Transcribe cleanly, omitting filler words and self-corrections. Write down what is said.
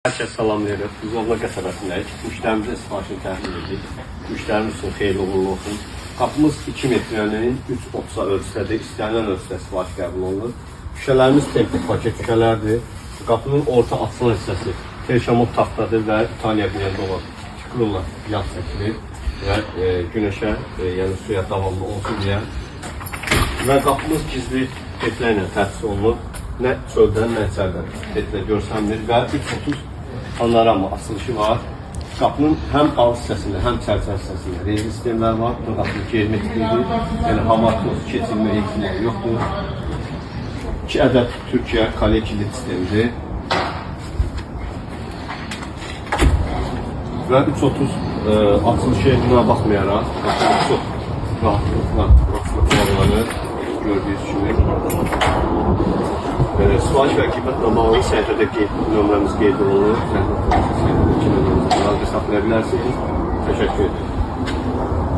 Herkese salamlayırıq. Biz Ovla qəsəbəsindəyik. Müştərimizə sifarişini təmin edirik. Müştərimiz üçün xeyirli uğurlu olsun. Qapımız 2 metrənin 3.30 ölçüsədir. İstənilən ölçüdə sifariş qəbul olunur. Şüşələrimiz templik paket şüşələrdir. Qapının orta açılan hissəsi terşamot taxtadır və İtaliya binəndə olan tikrulla yağ çəkilir və günəşə, yəni suya davamlı olsun deyə. Və qapımız gizli petlərlə təchiz olunur. Nə çöldən, nə içərdən petlə görsənmir və 3.30 panorama açılışı var. Qapının həm alt hissəsində, həm çərçə hissəsində rezil sistemlər var. Bu qapının hermetiklidir, yəni hava toz keçirmə ehtimalı yoxdur. 2 ədəd Türkiyə kale kilit sistemidir. Və 3.30 açılışı buna baxmayaraq, çox rahatlıqla bağlanır. Gördüyünüz kimi. Sifariş və qiymətlə bağlı səhifədəki nömrəmiz qeyd olunur. Səhifədəki nömrəmizi əlaqə saxlaya bilərsiniz. Təşəkkür ederim.